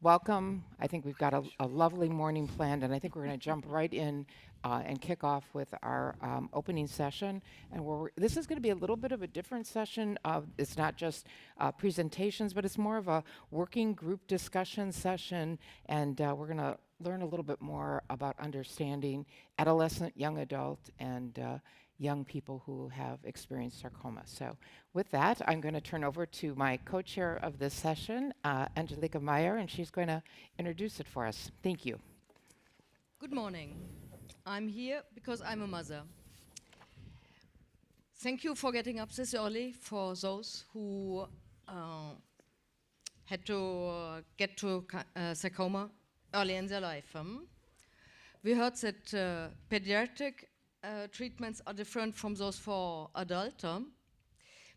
welcome. I think we've got a lovely morning planned, and I think we're going to jump right in and kick off with our opening session. And this is going to be a little bit of a different session. It's not just presentations, but it's more of a working group discussion session, and we're going to learn a little bit more about understanding adolescent, young adult, and young people who have experienced sarcoma. So with that, I'm going to turn over to my co-chair of this session, Angelica Meyer, and she's going to introduce it for us. Thank you. Good morning. I'm here because I'm a mother. Thank you for getting up this early for those who had to get to sarcoma early in their life. We heard that pediatric treatments are different from those for adult,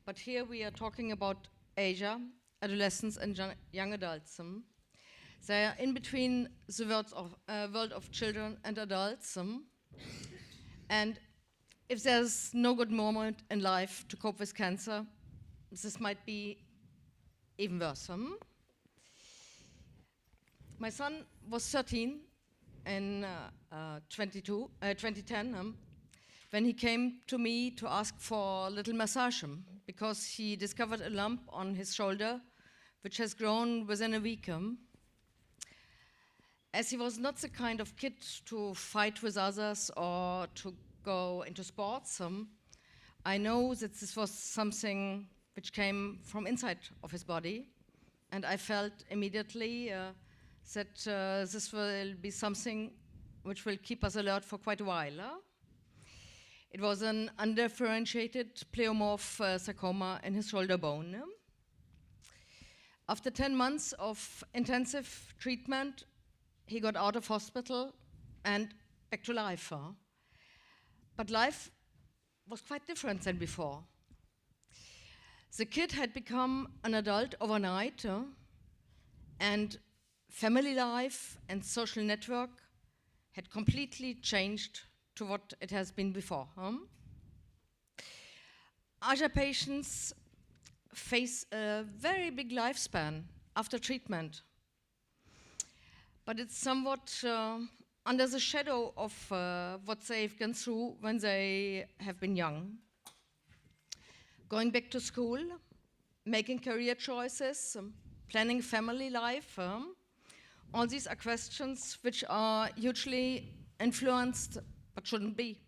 but here we are talking about Asia, adolescents and young adults. They are in between the world of children and adults. And if there's no good moment in life to cope with cancer, this might be even worse. My son was 13 in 2010 when he came to me to ask for a little massage because he discovered a lump on his shoulder which has grown within a week. As he was not the kind of kid to fight with others or to go into sports, I know that this was something which came from inside of his body, and I felt immediately that this will be something which will keep us alert for quite a while. It was an undifferentiated pleomorph sarcoma in his shoulder bone. After 10 months of intensive treatment, he got out of hospital and back to life. But life was quite different than before. The kid had become an adult overnight, and family life and social network had completely changed to what it has been before. Asia patients face a very big lifespan after treatment, but it's somewhat under the shadow of what they've gone through when they have been young. Going back to school, making career choices, planning family life, all these are questions which are hugely influenced, but shouldn't be,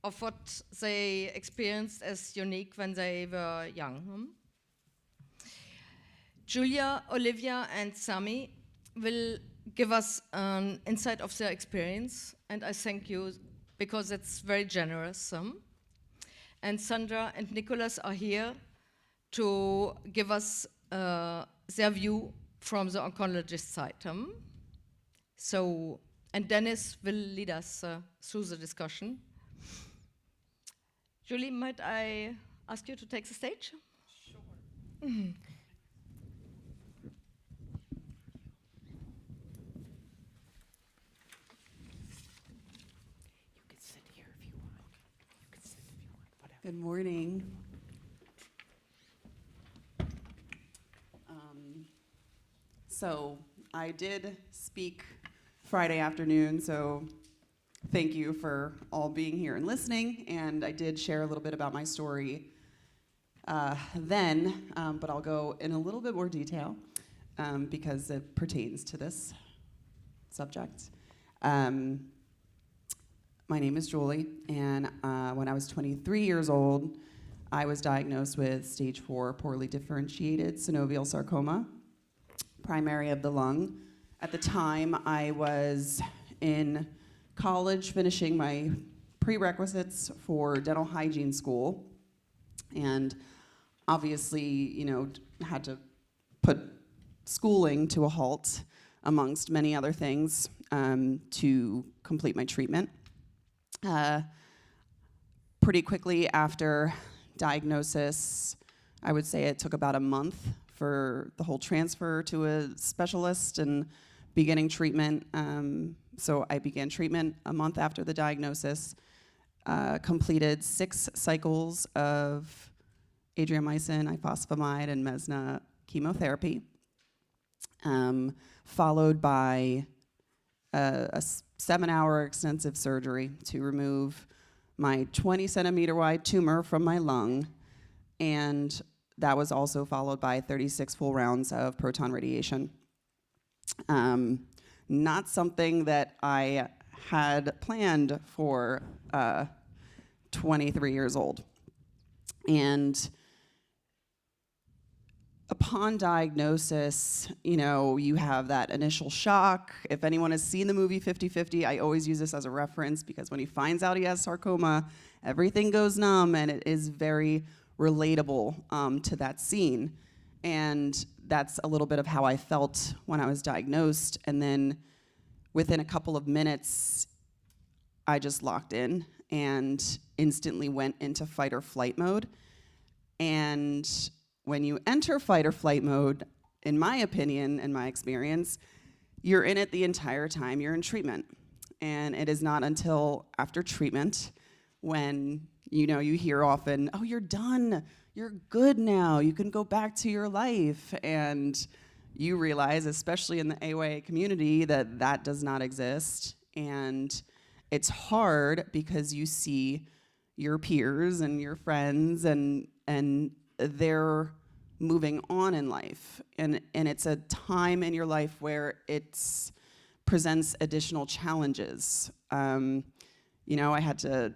of what they experienced as unique when they were young. Julia, Olivia, and Sami will give us an insight of their experience, and I thank you because it's very generous. And Sandra and Nikolas are here to give us their view from the oncologist side. And Dennis will lead us through the discussion. Julie, might I ask you to take the stage? Sure. You can sit here if you want. You can sit if you want, whatever. Good morning. So I did speak Friday afternoon, so thank you for all being here and listening. And I did share a little bit about my story then, but I'll go in a little bit more detail because it pertains to this subject. My name is Julie, and when I was 23 years old, I was diagnosed with stage 4 poorly differentiated synovial sarcoma, primary of the lung. At the time, I was in college finishing my prerequisites for dental hygiene school, and obviously, had to put schooling to a halt, amongst many other things, to complete my treatment. Pretty quickly after diagnosis, I would say it took about a month for the whole transfer to a specialist and beginning treatment. So I began treatment a month after the diagnosis, completed 6 cycles of adriamycin, ifosfamide, and mesna chemotherapy. followed by a 7-hour extensive surgery to remove my 20 centimeter wide tumor from my lung, and that was also followed by 36 full rounds of proton radiation. Not something that I had planned for 23 years old. And upon diagnosis, you have that initial shock. If anyone has seen the movie 50-50, I always use this as a reference because when he finds out he has sarcoma, everything goes numb, and it is very relatable to that scene. And that's a little bit of how I felt when I was diagnosed. And then within a couple of minutes, I just locked in and instantly went into fight or flight mode. And when you enter fight or flight mode, in my opinion and my experience, you're in it the entire time you're in treatment. And it is not until after treatment when you hear often, oh, you're done, you're good now, you can go back to your life. And you realize, especially in the AYA community, that that does not exist. And it's hard because you see your peers and your friends and they're moving on in life. And it's a time in your life where it presents additional challenges. I had to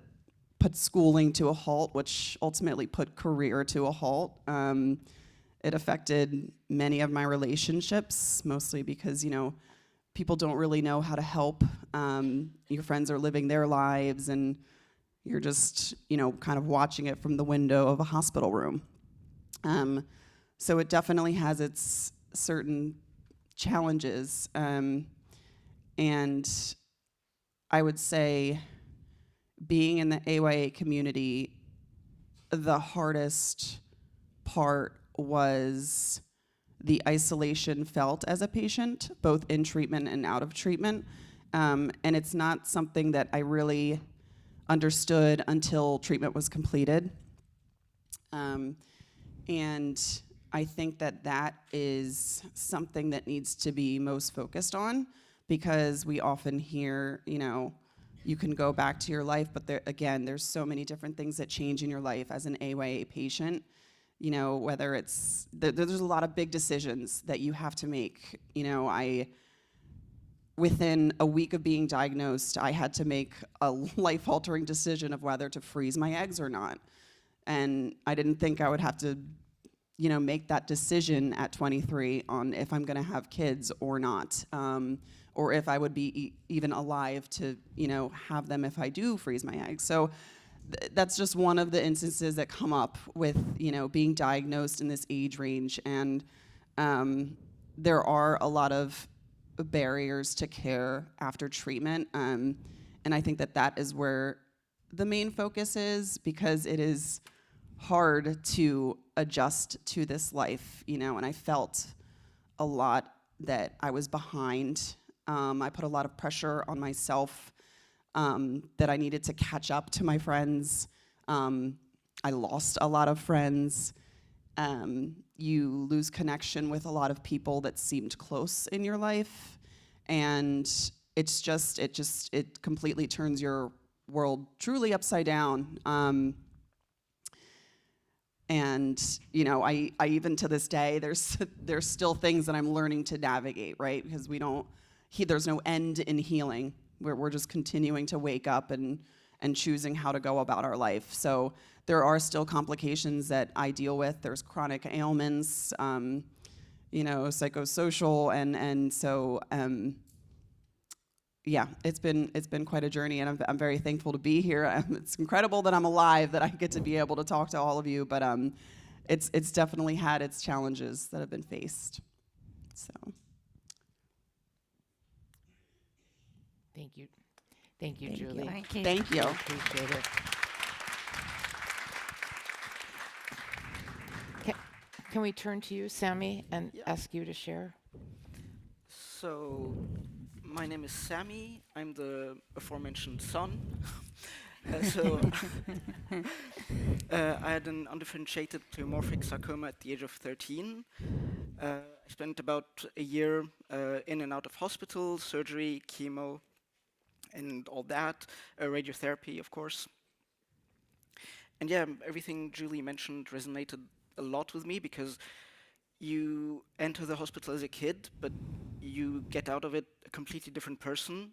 put schooling to a halt, which ultimately put career to a halt. It affected many of my relationships, mostly because, people don't really know how to help. Your friends are living their lives, and you're just, kind of watching it from the window of a hospital room. So it definitely has its certain challenges. And I would say being in the AYA community, the hardest part was the isolation felt as a patient, both in treatment and out of treatment. And it's not something that I really understood until treatment was completed. And I think that is something that needs to be most focused on, because we often hear, you can go back to your life, but there's so many different things that change in your life as an AYA patient. Whether it's, there's a lot of big decisions that you have to make. Within a week of being diagnosed, I had to make a life-altering decision of whether to freeze my eggs or not. And I didn't think I would have to, make that decision at 23 on if I'm gonna have kids or not, or if I would be even alive to, have them if I do freeze my eggs. So that's just one of the instances that come up with, being diagnosed in this age range. And there are a lot of barriers to care after treatment. And I think that is where the main focus is, because it is hard to adjust to this life, and I felt a lot that I was behind. I put a lot of pressure on myself, that I needed to catch up to my friends. I lost a lot of friends. You lose connection with a lot of people that seemed close in your life. And it completely turns your world truly upside down. And I even to this day, there's still things that I'm learning to navigate, right? Because there's no end in healing. We're just continuing to wake up and choosing how to go about our life. So there are still complications that I deal with. There's chronic ailments, psychosocial, and so it's been quite a journey, and I'm very thankful to be here. It's incredible that I'm alive, that I get to be able to talk to all of you, but it's definitely had its challenges that have been faced. So. Thank you. Thank you, Julie. Thank you. Appreciate it. Can we turn to you, Sami, and ask you to share? So, my name is Sami. I'm the aforementioned son. I had an undifferentiated pleomorphic sarcoma at the age of 13. I spent about a year in and out of hospital, surgery, chemo, and all that, radiotherapy, of course. And yeah, everything Julie mentioned resonated a lot with me because you enter the hospital as a kid, but you get out of it a completely different person,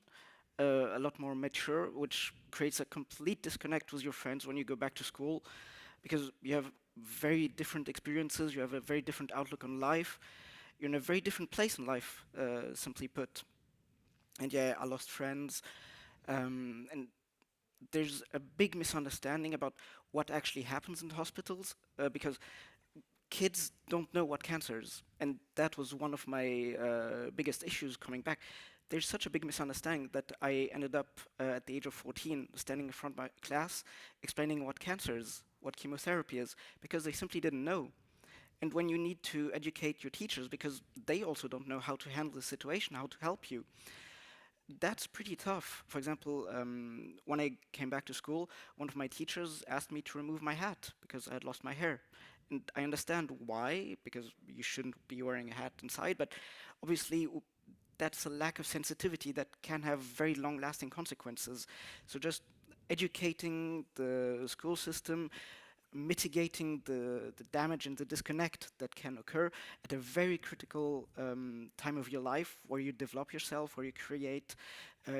a lot more mature, which creates a complete disconnect with your friends when you go back to school because you have very different experiences, you have a very different outlook on life, you're in a very different place in life, simply put. And yeah, I lost friends, and there's a big misunderstanding about what actually happens in the hospitals because kids don't know what cancer is, and that was one of my biggest issues coming back. There's such a big misunderstanding that I ended up at the age of 14 standing in front of my class explaining what cancer is, what chemotherapy is, because they simply didn't know. And when you need to educate your teachers because they also don't know how to handle the situation, how to help you, that's pretty tough. For example, when I came back to school, one of my teachers asked me to remove my hat because I had lost my hair. And I understand why, because you shouldn't be wearing a hat inside, but obviously that's a lack of sensitivity that can have very long-lasting consequences. So just educating the school system, mitigating the damage and the disconnect that can occur at a very critical time of your life where you develop yourself, where you create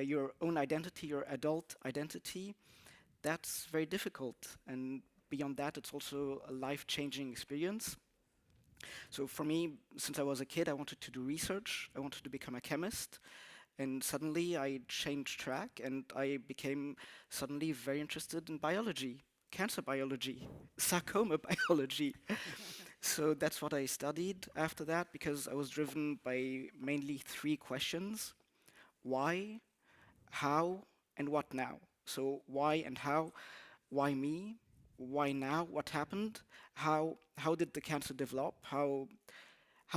your own identity, your adult identity, that's very difficult. And beyond that, it's also a life-changing experience. So for me, since I was a kid, I wanted to do research. I wanted to become a chemist. And suddenly I changed track and I became suddenly very interested in biology, cancer biology, sarcoma biology. So that's what I studied after that because I was driven by mainly three questions: why, how, and what now? So why and how? Why me? Why now? What happened? How did the cancer develop? How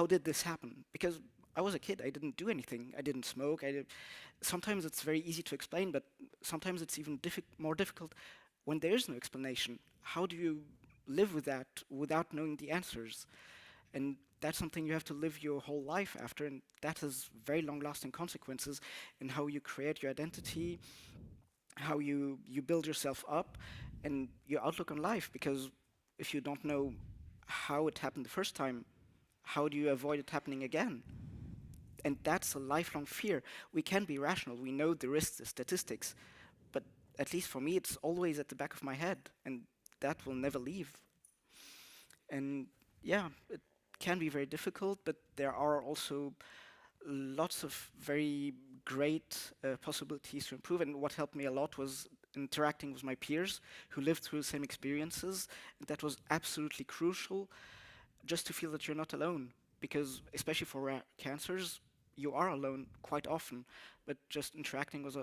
did this happen? Because I was a kid, I didn't do anything. I didn't smoke. Sometimes it's very easy to explain, but sometimes it's even more difficult when there is no explanation. How do you live with that without knowing the answers? And that's something you have to live your whole life after, and that has very long-lasting consequences in how you create your identity, how you build yourself up, and your outlook on life. Because if you don't know how it happened the first time, how do you avoid it happening again? And that's a lifelong fear. We can be rational. We know the risks, the statistics, but at least for me, it's always at the back of my head, and that will never leave. And yeah, it can be very difficult, but there are also lots of very great possibilities to improve. And what helped me a lot was interacting with my peers who lived through the same experiences. And that was absolutely crucial, just to feel that you're not alone. Because especially for rare cancers, you are alone quite often. But just interacting with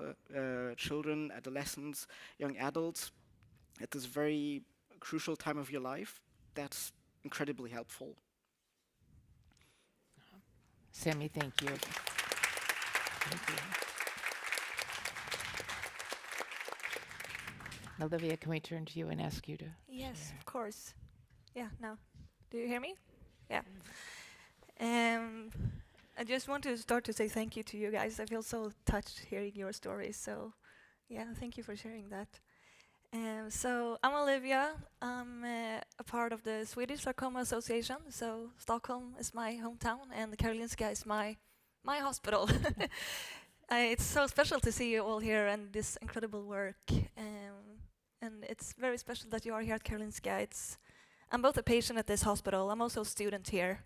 children, adolescents, young adults at this very crucial time of your life, that's incredibly helpful. Sami, thank you. Thank you. Olivia, can we turn to you and ask you to Yes, share? of course. Yeah, now. Do you hear me? Yeah. I just want to start to say thank you to you guys. I feel so touched hearing your stories. So, yeah, thank you for sharing that. So, I'm Olivia. I'm a part of the Swedish Sarcoma Association. So, Stockholm is my hometown, and Karolinska is my hospital. It's so special to see you all here and this incredible work. And it's very special that you are here at Karolinska. I'm both a patient at this hospital. I'm also a student here.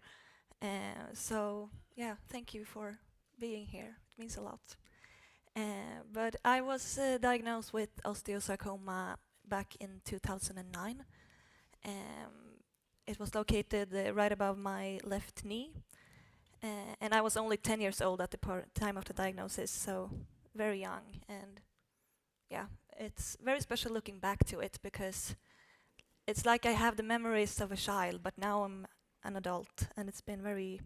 So, yeah, thank you for being here. It means a lot. But I was diagnosed with osteosarcoma back in 2009. It was located right above my left knee. And I was only 10 years old at the time of the diagnosis, so very young. And yeah, it's very special looking back to it because it's like I have the memories of a child, but now I'm an adult, and it's been very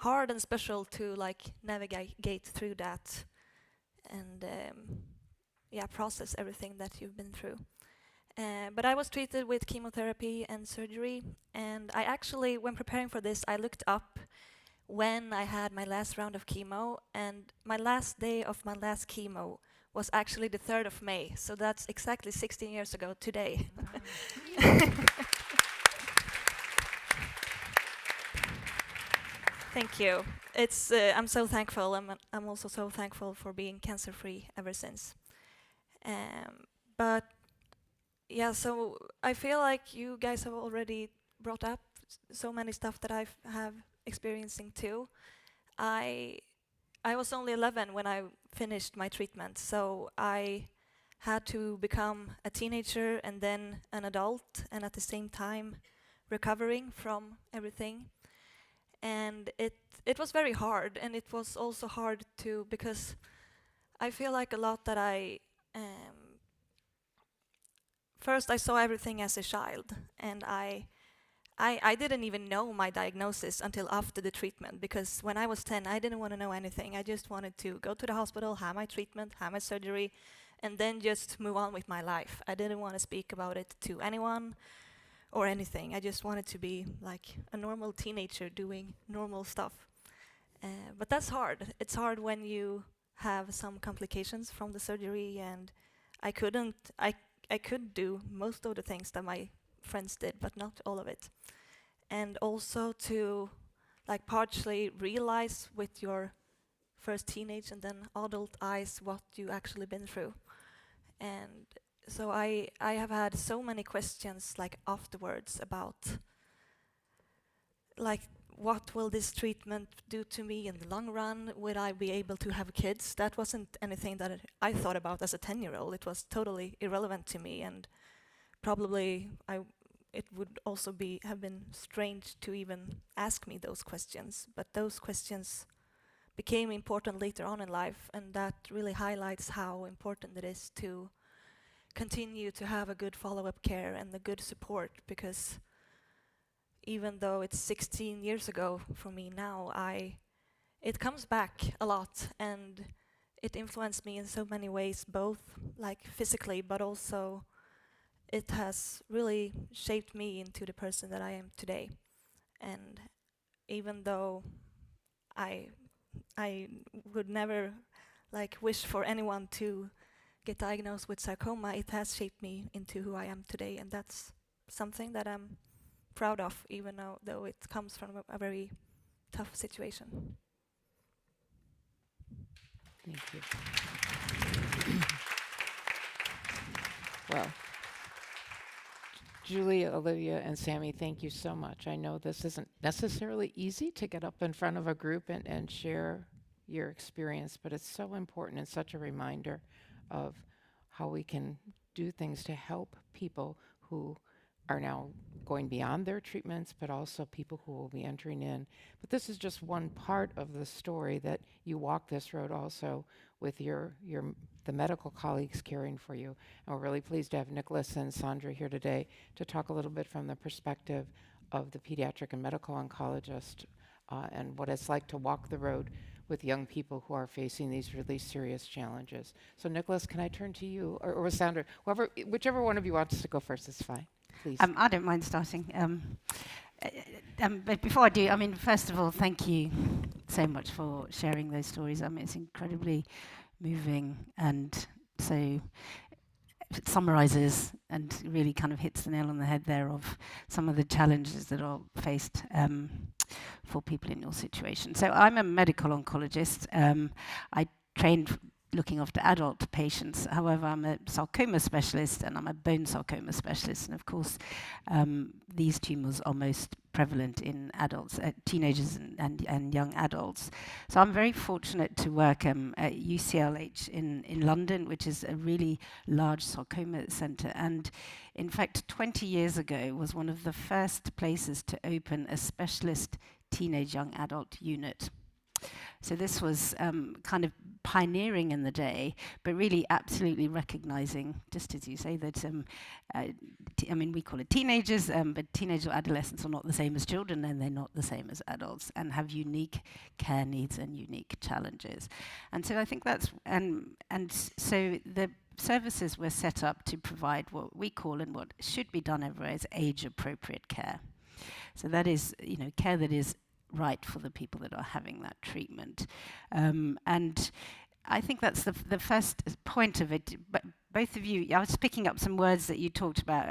hard and special to like navigate through that and yeah, process everything that you've been through. But I was treated with chemotherapy and surgery, and I actually, when preparing for this, I looked up when I had my last round of chemo, and my last day of my last chemo was actually the 3rd of May, so that's exactly 16 years ago today. Thank you. It's I'm so thankful. I'm also so thankful for being cancer-free ever since. But yeah, so I feel like you guys have already brought up so many stuff that I have experiencing too. I was only 11 when I finished my treatment, so I had to become a teenager and then an adult, and at the same time recovering from everything. And it was very hard, and it was also hard to, because I feel like a lot that first I saw everything as a child, and I didn't even know my diagnosis until after the treatment, because when I was 10 I didn't want to know anything. I just wanted to go to the hospital, have my treatment, have my surgery, and then just move on with my life. I didn't want to speak about it to anyone or anything. I just wanted to be like a normal teenager doing normal stuff. But that's hard. It's hard when you have some complications from the surgery, and I could do most of the things that my friends did, but not all of it. And also to like partially realize with your first teenage and then adult eyes what you actually been through. And so I have had so many questions like afterwards about like, what will this treatment do to me in the long run? Will I be able to have kids? That wasn't anything that I thought about as a 10-year-old. It was totally irrelevant to me, and probably it would also have been strange to even ask me those questions. But those questions became important later on in life, and that really highlights how important it is to continue to have a good follow-up care and the good support, because even though it's 16 years ago for me now, it comes back a lot, and it influenced me in so many ways, both like physically, but also it has really shaped me into the person that I am today. And even though I would never like wish for anyone to get diagnosed with sarcoma, it has shaped me into who I am today, and that's something that I'm proud of, even though it comes from a very tough situation. Thank you. Well, Julie, Olivia, and Sami, thank you so much. I know this isn't necessarily easy to get up in front of a group and share your experience, but it's so important and such a reminder of how we can do things to help people who are now going beyond their treatments, but also people who will be entering in. But this is just one part of the story, that you walk this road also with the medical colleagues caring for you. And we're really pleased to have Nikolas and Sandra here today to talk a little bit from the perspective of the pediatric and medical oncologist and what it's like to walk the road with young people who are facing these really serious challenges. So Nikolas, can I turn to you, or Sandra, whichever one of you wants to go first is fine. Please. I don't mind starting. But before I do, I mean, first of all, thank you so much for sharing those stories. I mean, it's incredibly moving, and so it summarizes and really kind of hits the nail on the head there of some of the challenges that are faced for people in your situation. So I'm a medical oncologist. I trained looking after adult patients. However, I'm a sarcoma specialist and I'm a bone sarcoma specialist. And of course, these tumors are most prevalent in adults, teenagers and young adults. So I'm very fortunate to work at UCLH in London, which is a really large sarcoma center. And in fact, 20 years ago was one of the first places to open a specialist teenage young adult unit. So this was kind of pioneering in the day, but really absolutely recognizing, just as you say, that I mean, we call it teenagers, but teenage or adolescents are not the same as children, and they're not the same as adults, and have unique care needs and unique challenges. And so I think that's, and so the services were set up to provide what we call and what should be done everywhere is age-appropriate care. So that is, care that is right for the people that are having that treatment. And I think that's the first point of it. But both of you, I was picking up some words that you talked about,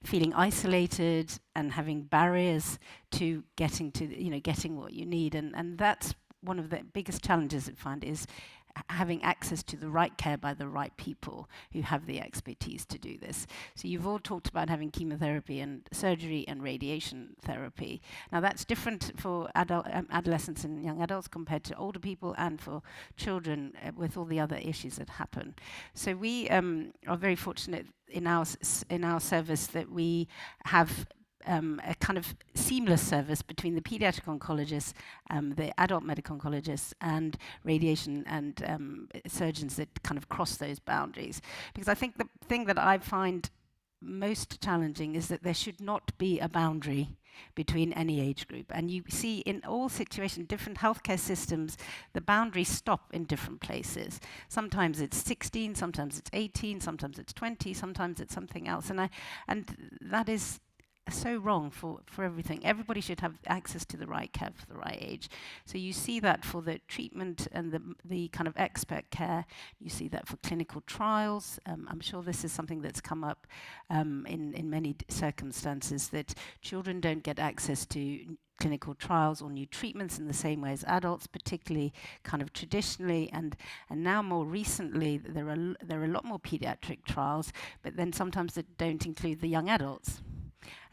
feeling isolated and having barriers to getting getting what you need. And that's one of the biggest challenges I find is having access to the right care by the right people who have the expertise to do this. So you've all talked about having chemotherapy and surgery and radiation therapy. Now that's different for adolescents and young adults compared to older people and for children with all the other issues that happen. So we are very fortunate in our service that we have a kind of seamless service between the pediatric oncologists, the adult medical oncologists, and radiation and surgeons that kind of cross those boundaries. Because I think the thing that I find most challenging is that there should not be a boundary between any age group. And you see in all situations, different healthcare systems, the boundaries stop in different places. Sometimes it's 16, sometimes it's 18, sometimes it's 20, sometimes it's something else. And that is so wrong for everything. Everybody should have access to the right care for the right age. So you see that for the treatment and the kind of expert care. You see that for clinical trials. I'm sure this is something that's come up in many circumstances, that children don't get access to clinical trials or new treatments in the same way as adults, particularly kind of traditionally, and now more recently there are a lot more pediatric trials, but then sometimes that don't include the young adults.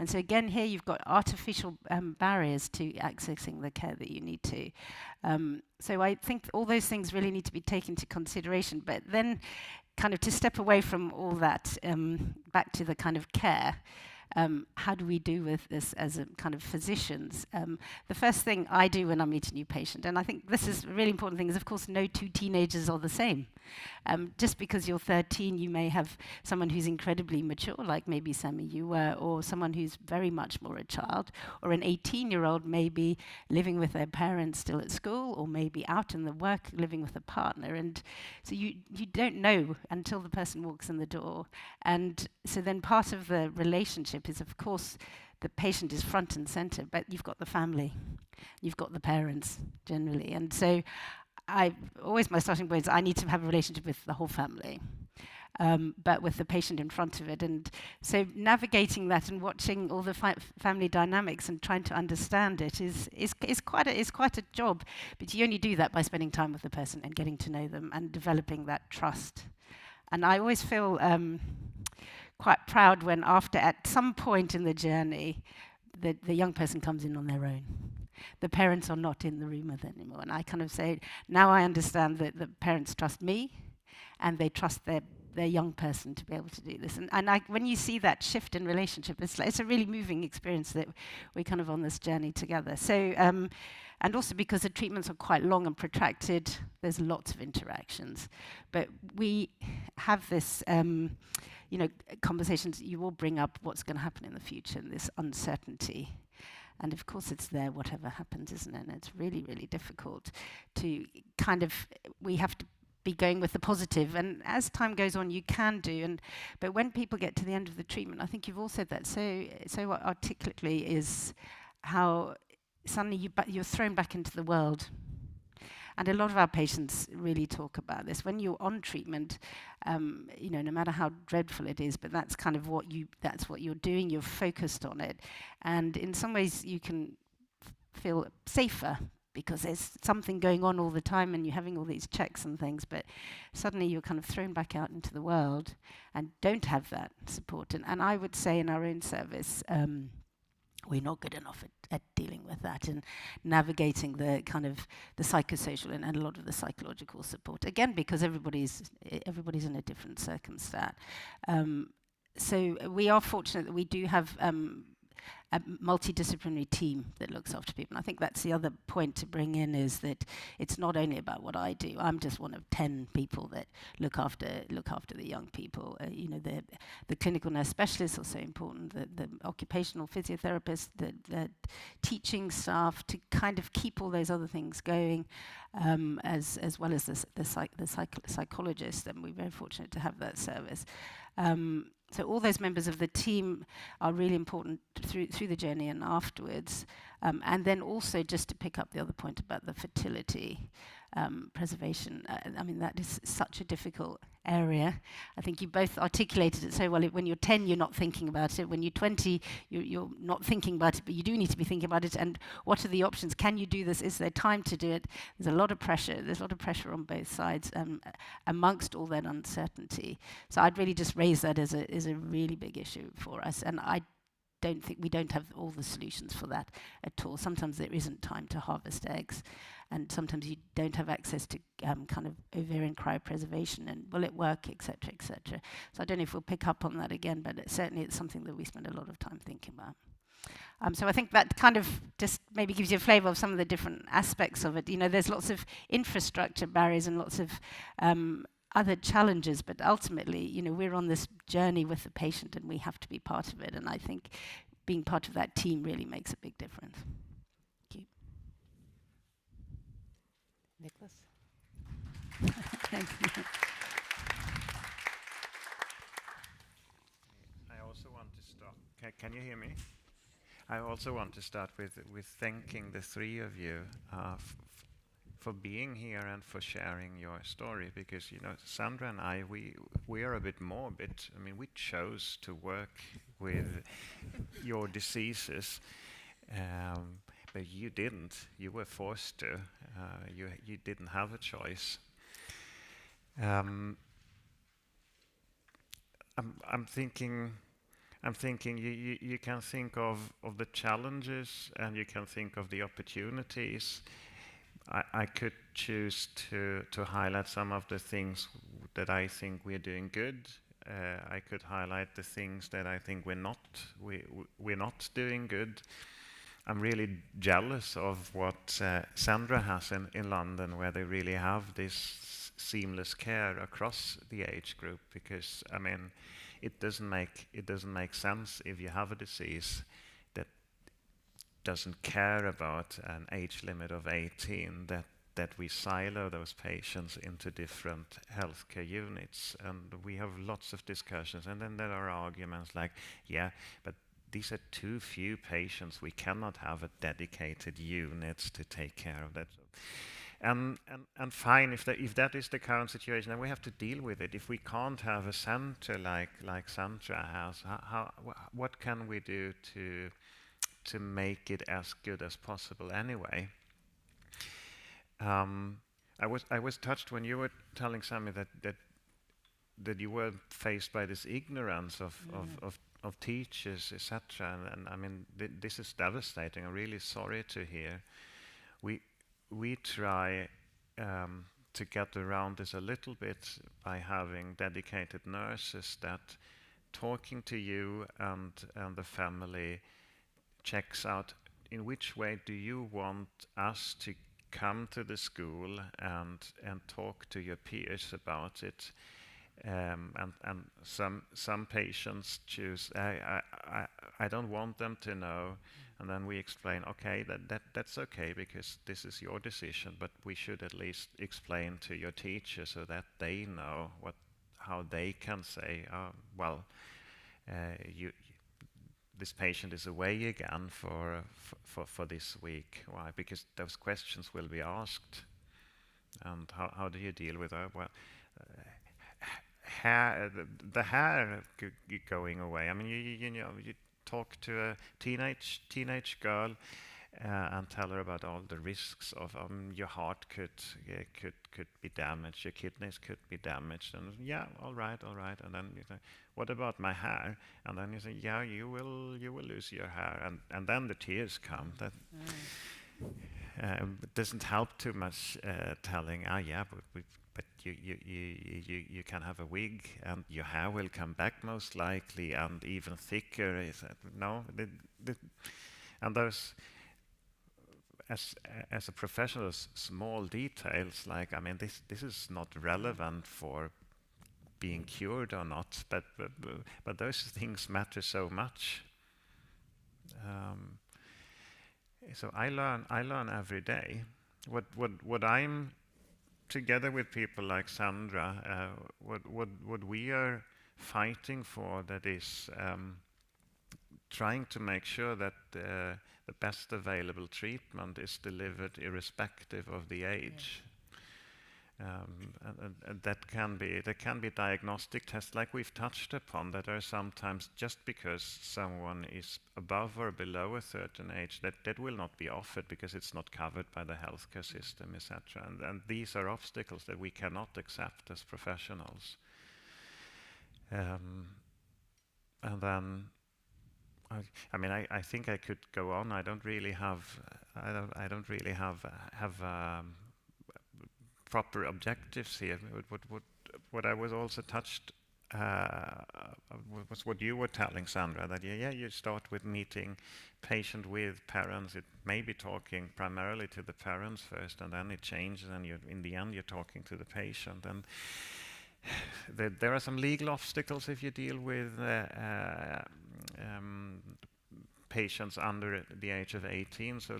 And so again, here you've got artificial barriers to accessing the care that you need to. So I think all those things really need to be taken into consideration. But then kind of to step away from all that, back to the kind of care, how do we do with this as a kind of physicians? The first thing I do when I meet a new patient, and I think this is a really important thing, is of course no two teenagers are the same. Just because you're 13, you may have someone who's incredibly mature, like maybe Sami you were, or someone who's very much more a child, or an 18-year-old maybe living with their parents still at school, or maybe out in the work living with a partner. And so you don't know until the person walks in the door. And so then part of the relationship is, of course, the patient is front and center, but you've got the family, you've got the parents generally. And so my starting point is I need to have a relationship with the whole family, but with the patient in front of it. And so navigating that and watching all the family dynamics and trying to understand it is quite a job. But you only do that by spending time with the person and getting to know them and developing that trust. And I always feel quite proud when at some point in the journey, the young person comes in on their own. The parents are not in the room with them anymore. And I kind of say, now I understand that the parents trust me and they trust their young person to be able to do this. And when you see that shift in relationship, it's a really moving experience that we're kind of on this journey together. So, and also because the treatments are quite long and protracted, there's lots of interactions. But we have this, conversations, you all bring up what's going to happen in the future and this uncertainty. And of course it's there, whatever happens, isn't it? And it's really, really difficult to we have to be going with the positive. And as time goes on, you can do. But when people get to the end of the treatment, I think you've all said that so articulately, is how suddenly you're thrown back into the world. And a lot of our patients really talk about this. When you're on treatment, no matter how dreadful it is, but that's kind of that's what you're doing. You're focused on it, and in some ways you can feel safer because there's something going on all the time, and you're having all these checks and things. But suddenly you're kind of thrown back out into the world and don't have that support. And I would say in our own service, we're not good enough at dealing with that and navigating the kind of the psychosocial and a lot of the psychological support. Again, because everybody's in a different circumstance. So we are fortunate that we do have a multidisciplinary team that looks after people. And I think that's the other point to bring in, is that it's not only about what I do. I'm just one of 10 people that look after the young people. The clinical nurse specialists are so important, the occupational physiotherapists, the teaching staff, to kind of keep all those other things going, as well as the psychologists. And we're very fortunate to have that service. So all those members of the team are really important through the journey and afterwards. And then also, just to pick up the other point about the fertility preservation, I mean, that is such a difficult area. I think you both articulated it so well. When you're 10, you're not thinking about it. When you're 20, you're not thinking about it, but you do need to be thinking about it. And what are the options? Can you do this? Is there time to do it? There's a lot of pressure. There's a lot of pressure on both sides, amongst all that uncertainty. So I'd really just raise that as a really big issue for us. And I don't think we don't have all the solutions for that at all. Sometimes there isn't time to harvest eggs, and sometimes you don't have access to kind of ovarian cryopreservation, and will it work, etc., etc. So I don't know if we'll pick up on that again, but certainly it's something that we spend a lot of time thinking about. So I think that kind of just maybe gives you a flavour of some of the different aspects of it. There's lots of infrastructure barriers and lots of other challenges, but ultimately, we're on this journey with the patient and we have to be part of it. And I think being part of that team really makes a big difference. Thank you. Nikolas? Thank you. I also want to start. Can you hear me? I also want to start with thanking the three of you for being here and for sharing your story, because Sandra and I, we are a bit morbid. I mean, we chose to work with your diseases, but you didn't. You were forced to. You didn't have a choice. I'm thinking you can think of the challenges and you can think of the opportunities. I could choose to highlight some of the things that I think we're doing good. I could highlight the things that I think we're not doing good. I'm really jealous of what Sandra has in London, where they really have this seamless care across the age group. Because I mean, it doesn't make sense if you have a disease that doesn't care about an age limit of 18, that we silo those patients into different healthcare units. And we have lots of discussions, and then there are arguments like, yeah, but these are too few patients. We cannot have a dedicated unit to take care of that. And fine, if that is the current situation, then we have to deal with it. If we can't have a center like Sandra has, what can we do to make it as good as possible anyway? I was touched when you were telling Sami that you were faced by this ignorance of teachers, etc. And I mean, this is devastating. I'm really sorry to hear. We try to get around this a little bit by having dedicated nurses that, talking to you and the family, checks out in which way do you want us to come to the school and talk to your peers about it. And some patients choose, I don't want them to know, and then we explain, okay, that's okay, because this is your decision, but we should at least explain to your teacher so that they know how they can say, this patient is away again for this week. Why? Because those questions will be asked. And how do you deal with that? Well, the hair going away. I mean, you talk to a teenage girl and tell her about all the risks of your heart could be damaged, your kidneys could be damaged, and yeah, all right, and then you say, what about my hair? And then you say, yeah, you will lose your hair, and then the tears come. it doesn't help too much telling, yeah, but you can have a wig and your hair will come back most likely and even thicker. No, and those, as a professional, small details like, I mean, this is not relevant for being cured or not, but those things matter so much. So I learn every day. What I'm, together with people like Sandra, what we are fighting for, that is trying to make sure that the best available treatment is delivered irrespective of the age. And that can be diagnostic tests like we've touched upon, that are sometimes, just because someone is above or below a certain age, that will not be offered because it's not covered by the healthcare system, etc. And these are obstacles that we cannot accept as professionals. And then I mean, I think I could go on. I don't really have proper objectives here. What I was also touched was what you were telling, Sandra, that you start with meeting patient with parents. It may be talking primarily to the parents first, and then it changes, and in the end you're talking to the patient. And there are some legal obstacles if you deal with patients under the age of 18, so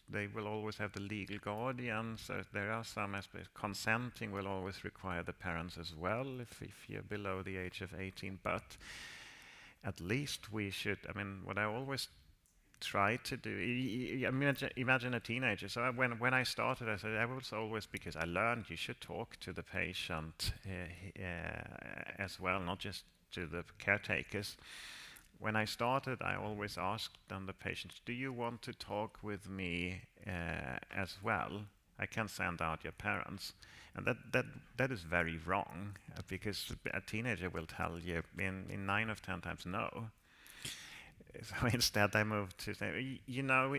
they will always have the legal guardian. So there are some aspects. Consenting will always require the parents as well if you're below the age of 18. But at least we should, I mean, what I always try to do, imagine a teenager. So when I started, I said, I was always, because I learned you should talk to the patient as well, not just to the caretakers. When I started, I always asked them, the patients, do you want to talk with me as well? I can send out your parents. And that is very wrong, because a teenager will tell you in 9 of 10 times no. So instead I moved to say, you know,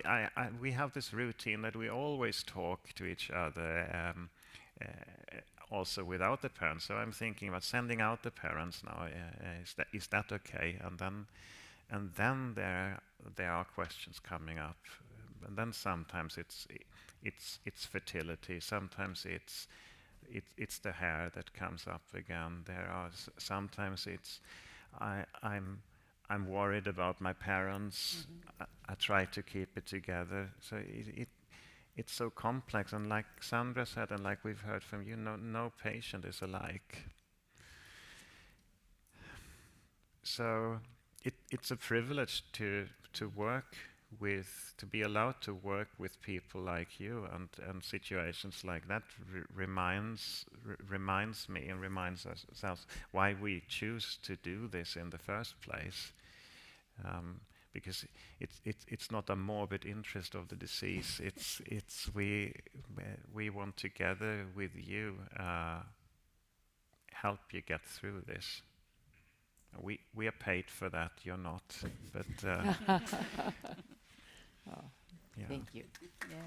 we have this routine that we always talk to each other, also without the parents. So I'm thinking about sending out the parents now. Is that okay? And then there are questions coming up. And then sometimes it's fertility. Sometimes it's the hair that comes up again. There are sometimes it's I'm worried about my parents. I try to keep it together. So it's so complex, and like Sandra said, and like we've heard from you, no patient is alike. So it's a privilege to work with, to be allowed to work with people like you, and situations like that reminds me and reminds ourselves why we choose to do this in the first place. Because it's not a morbid interest of the disease. We want together with you help you get through this. We are paid for that. You're not, but Oh, yeah. thank you. Yeah.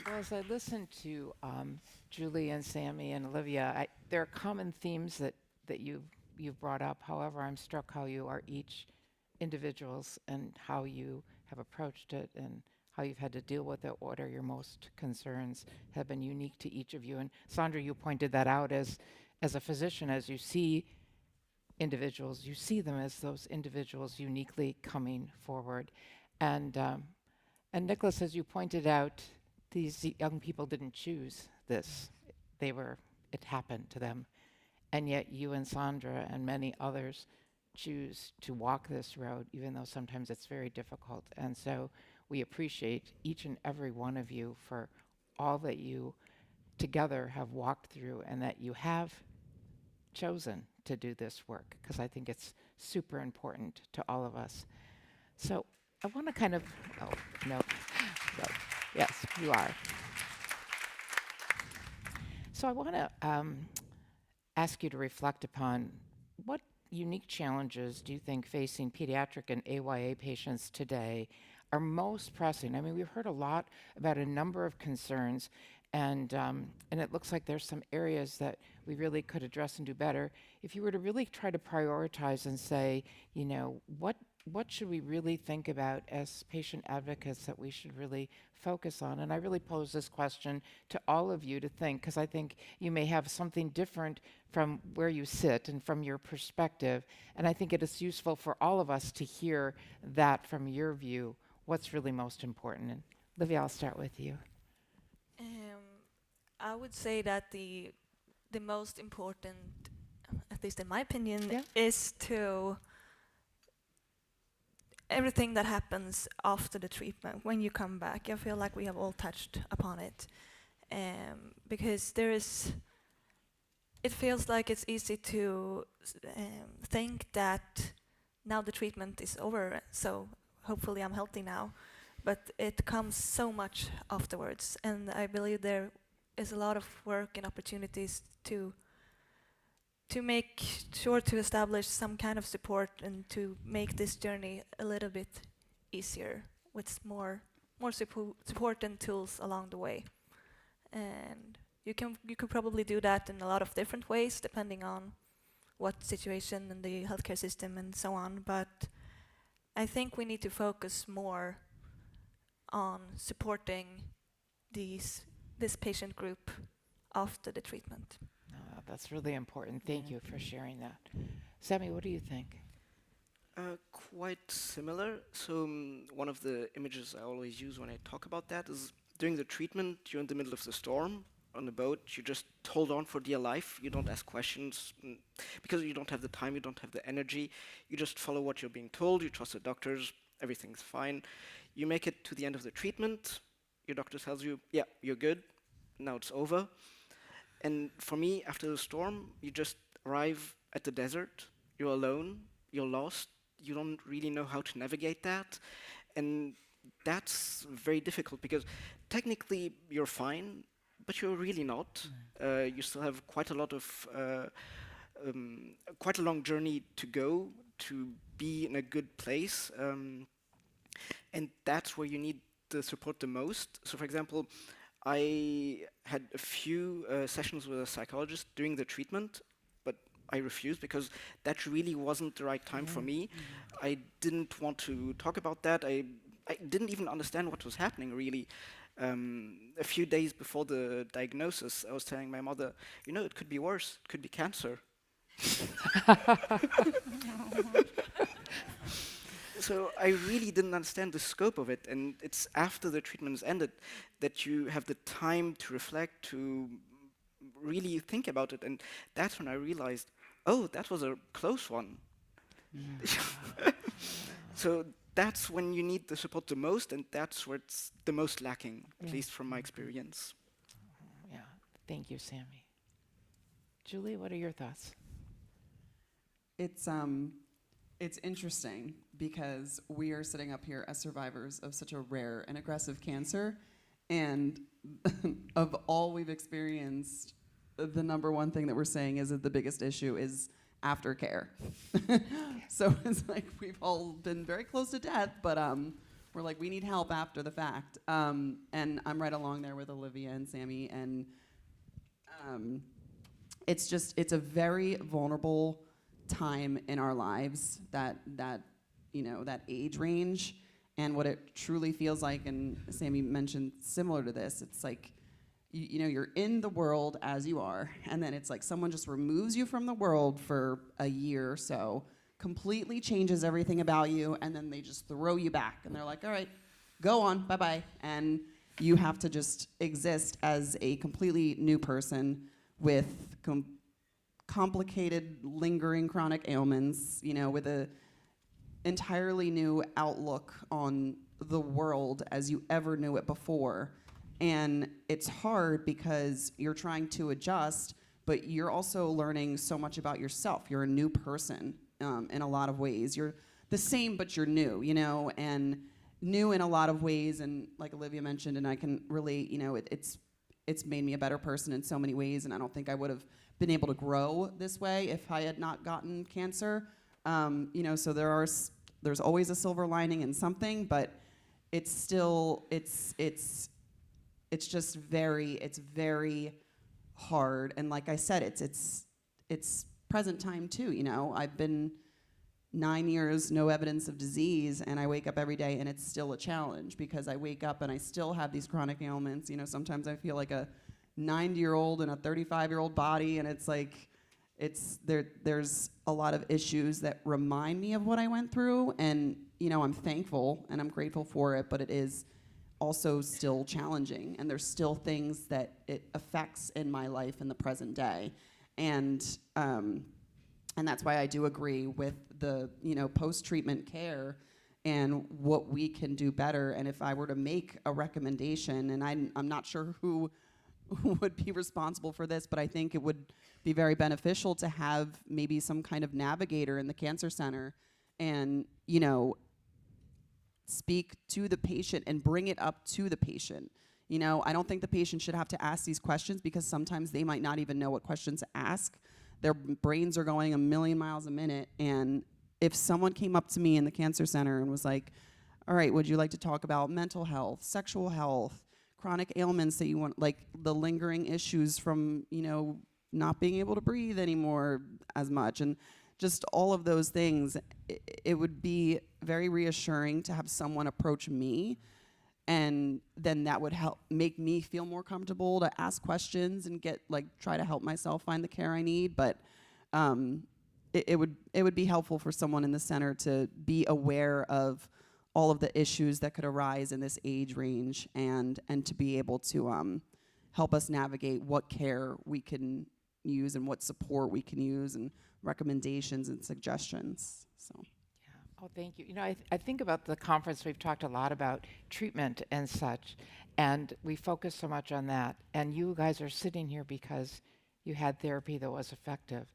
Well, as I listen to Julie and Sami and Olivia, there are common themes that you've brought up. However, I'm struck how you are each individuals and how you have approached it and how you've had to deal with it. What are your most concerns have been unique to each of you. And Sandra, you pointed that out as a physician, as you see individuals, you see them as those individuals uniquely coming forward. And Nikolas, as you pointed out, these young people didn't choose this. It happened to them. And yet you and Sandra and many others choose to walk this road, even though sometimes it's very difficult. And so we appreciate each and every one of you for all that you together have walked through, and that you have chosen to do this work, because I think it's super important to all of us. So I want to kind of, oh, no. Yes, you are. So I want to ask you to reflect upon what unique challenges do you think facing pediatric and AYA patients today are most pressing? I mean, we've heard a lot about a number of concerns, and it looks like there's some areas that we really could address and do better. If you were to really try to prioritize and say, you know, what should we really think about as patient advocates that we should really focus on? And I really pose this question to all of you to think, because I think you may have something different from where you sit and from your perspective. And I think it is useful for all of us to hear that from your view, what's really most important. And Olivia, I'll start with you. I would say that the most important, at least in my opinion, Yeah. is to everything that happens after the treatment when you come back. I feel like we have all touched upon it, because it feels like it's easy to think that now the treatment is over, so hopefully I'm healthy now, but it comes so much afterwards, and I believe there is a lot of work and opportunities to make sure to establish some kind of support and to make this journey a little bit easier with more support and tools along the way. And you could probably do that in a lot of different ways depending on what situation in the healthcare system and so on, but I think we need to focus more on supporting this patient group after the treatment. That's really important. Thank you for sharing that. Sami, what do you think? Quite similar. So one of the images I always use when I talk about that is during the treatment, you're in the middle of the storm on the boat. You just hold on for dear life. You don't ask questions because you don't have the time, you don't have the energy. You just follow what you're being told. You trust the doctors. Everything's fine. You make it to the end of the treatment. Your doctor tells you, yeah, you're good. Now it's over. And for me, after the storm, you just arrive at the desert. You're alone. You're lost. You don't really know how to navigate that. And that's very difficult because technically you're fine, but you're really not. You still have quite a long journey to go to be in a good place. And that's where you need the support the most. So for example, I had a few sessions with a psychologist during the treatment, but I refused because that really wasn't the right time for me. I didn't want to talk about that. I didn't even understand what was happening, really. A few days before the diagnosis, I was telling my mother, you know, it could be worse. It could be cancer. So I really didn't understand the scope of it, and it's after the treatment is ended that you have the time to reflect, to really think about it, and that's when I realized, oh, that was a close one. So that's when you need the support the most, and that's where it's the most lacking, at least from my experience. Yeah, thank you, Sami. Julie, what are your thoughts? It's interesting because we are sitting up here as survivors of such a rare and aggressive cancer, and of all we've experienced, the number one thing that we're saying is that the biggest issue is aftercare. So it's like we've all been very close to death, but we're like, we need help after the fact. And I'm right along there with Olivia and Sami, and it's a very vulnerable time in our lives, that age range, and what it truly feels like. And Sami mentioned similar to this, it's like you're in the world as you are, and then it's like someone just removes you from the world for a year or so, completely changes everything about you, and then they just throw you back, and they're like, all right, go on, bye-bye, and you have to just exist as a completely new person with complicated, lingering chronic ailments, with a entirely new outlook on the world as you ever knew it before. And it's hard because you're trying to adjust, but you're also learning so much about yourself. You're a new person in a lot of ways. You're the same, but you're new, and new in a lot of ways. And like Olivia mentioned, and I can relate, it's made me a better person in so many ways, and I don't think I would have been able to grow this way if I had not gotten cancer. So there's always a silver lining in something, but it's still it's just very hard. And like I said, it's present time too. I've been 9 years, no evidence of disease, and I wake up every day and it's still a challenge because I wake up and I still have these chronic ailments. Sometimes I feel like a 90-year-old in a 35-year-old body, and it's like there's a lot of issues that remind me of what I went through, and I'm thankful and I'm grateful for it, but it is also still challenging, and there's still things that it affects in my life in the present day. And that's why I do agree with the post-treatment care and what we can do better. And if I were to make a recommendation, and I'm not sure who would be responsible for this, but I think it would be very beneficial to have maybe some kind of navigator in the cancer center and speak to the patient and bring it up to the patient. I don't think the patient should have to ask these questions because sometimes they might not even know what questions to ask. Their brains are going a million miles a minute, and if someone came up to me in the cancer center and was like, all right, would you like to talk about mental health, sexual health, chronic ailments that you want, like the lingering issues from, not being able to breathe anymore as much, and just all of those things, it would be very reassuring to have someone approach me, and then that would help make me feel more comfortable to ask questions and try to help myself find the care I need. But it would be helpful for someone in the center to be aware of all of the issues that could arise in this age range, and to be able to help us navigate what care we can use and what support we can use and recommendations and suggestions. So. Yeah. Oh, thank you. I think about the conference, we've talked a lot about treatment and such, and we focus so much on that. And you guys are sitting here because you had therapy that was effective.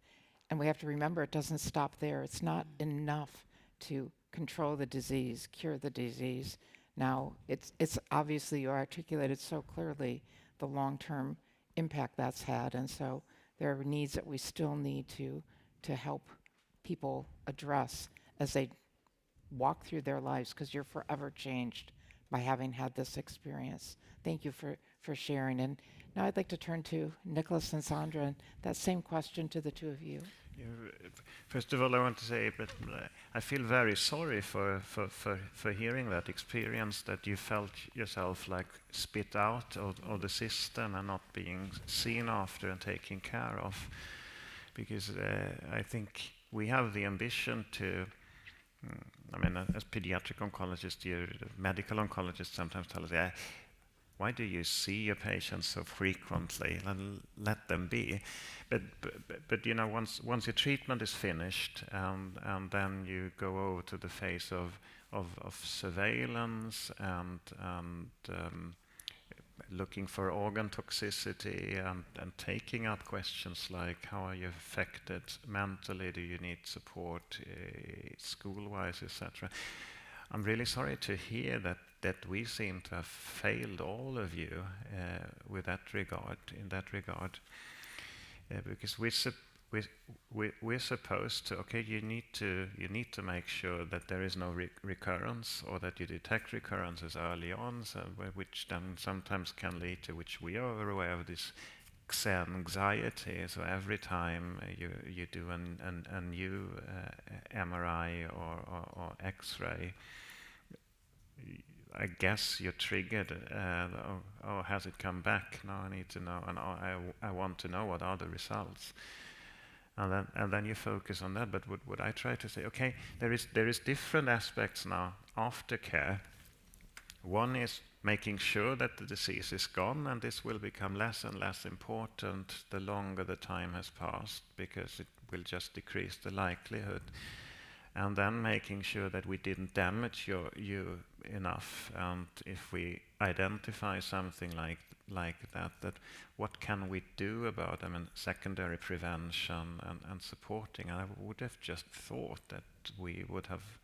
And we have to remember it doesn't stop there. It's not enough to control the disease, cure the disease. Now, it's obviously you articulated so clearly the long-term impact that's had, and so there are needs that we still need to help people address as they walk through their lives, because you're forever changed by having had this experience. Thank you for sharing. And now I'd like to turn to Nikolas and Sandra, and that same question to the two of you. First of all, I want to say, but I feel very sorry for hearing that experience, that you felt yourself like spit out of the system and not being seen after and taken care of. Because I think we have the ambition to, as pediatric oncologists, medical oncologists sometimes tell us, why do you see your patients so frequently? Let them be. But once your treatment is finished, and then you go over to the phase of surveillance and looking for organ toxicity and taking up questions like, how are you affected mentally? Do you need support school-wise, etc.? I'm really sorry to hear that we seem to have failed all of you in that regard, because we're supposed to. Okay, you need to make sure that there is no recurrence, or that you detect recurrences early on, which then sometimes can lead to, which we are aware of, this anxiety. So every time you do a new MRI or X-ray, I guess you're triggered. Has it come back? Now I need to know, and I want to know what are the results. And then you focus on that. But what I try to say, okay, there is different aspects now after care. One is making sure that the disease is gone, and this will become less and less important the longer the time has passed, because it will just decrease the likelihood. And then making sure that we didn't damage you enough, and if we identify something like that what can we do about them, and secondary prevention and supporting. And I would have just thought that we would have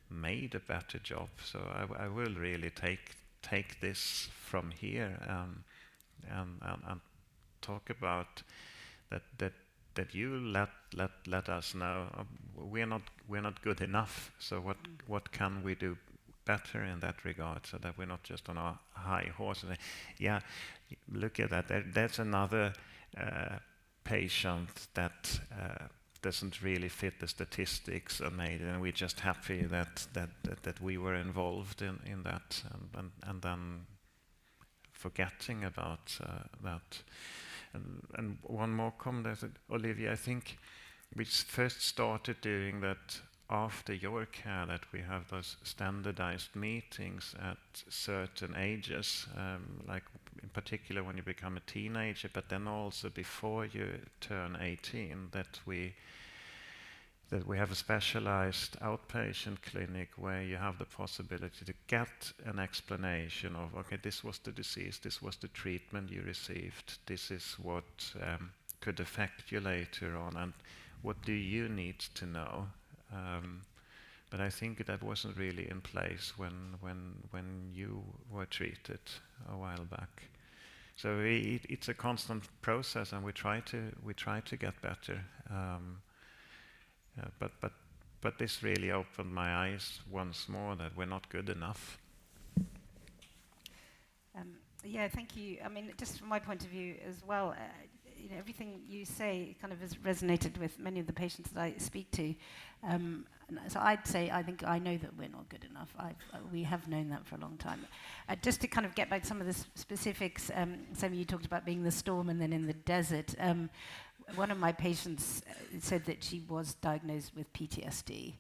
made a better job. So I will really take this from here and talk about that you let us know we're not good enough. So what can we do better in that regard, so that we're not just on our high horse and say, yeah, look at that. There's another patient that doesn't really fit the statistics, and we're just happy that we were involved in that, and then forgetting about that. And one more comment, Olivia, I think we first started doing that after your care, that we have those standardized meetings at certain ages, like in particular when you become a teenager, but then also before you turn 18, that we have a specialized outpatient clinic where you have the possibility to get an explanation of, okay, this was the disease, this was the treatment you received, this is what could affect you later on, and what do you need to know? But I think that wasn't really in place when you were treated a while back. So it's a constant process, and we try to get better. But this really opened my eyes once more that we're not good enough. Yeah, thank you. I mean, just from my point of view as well, everything you say kind of has resonated with many of the patients that I speak to. So I'd say I think I know that we're not good enough. We have known that for a long time. Just to kind of get back to some of the specifics, Sami, you talked about being the storm and then in the desert. One of my patients said that she was diagnosed with PTSD.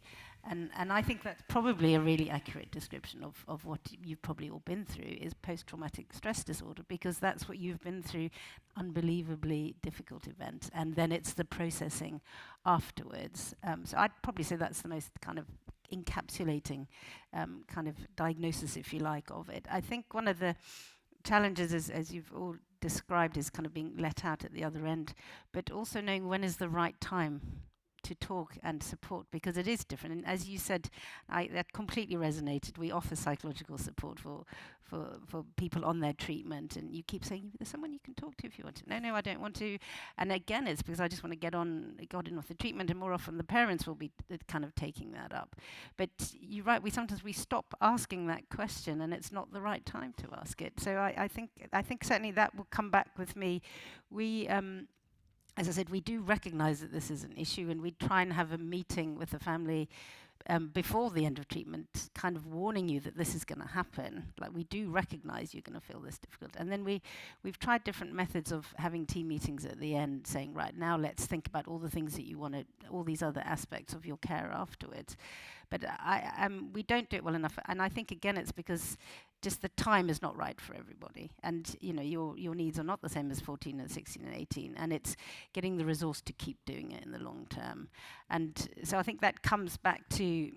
And I think that's probably a really accurate description of what you've probably all been through, is post-traumatic stress disorder, because that's what you've been through, unbelievably difficult event, and then it's the processing afterwards. So I'd probably say that's the most kind of encapsulating kind of diagnosis, if you like, of it. I think one of the challenges, as you've all described, is kind of being let out at the other end, but also knowing when is the right time to talk and support, because it is different. And as you said, that completely resonated. We offer psychological support for people on their treatment, and you keep saying, there's someone you can talk to if you want to. No, I don't want to. And again, it's because I just want to get on with the treatment, and more often the parents will be kind of taking that up. But you're right, sometimes we stop asking that question, and it's not the right time to ask it. So I think certainly that will come back with me. We as I said, we do recognize that this is an issue, and we try and have a meeting with the family before the end of treatment, kind of warning you that this is going to happen. Like, we do recognize you're going to feel this difficult. And then we've tried different methods of having team meetings at the end, saying, right, now let's think about all the things that you want to, all these other aspects of your care afterwards. But we don't do it well enough. And I think, again, it's because just the time is not right for everybody. And, your needs are not the same as 14 and 16 and 18. And it's getting the resource to keep doing it in the long term. And so I think that comes back to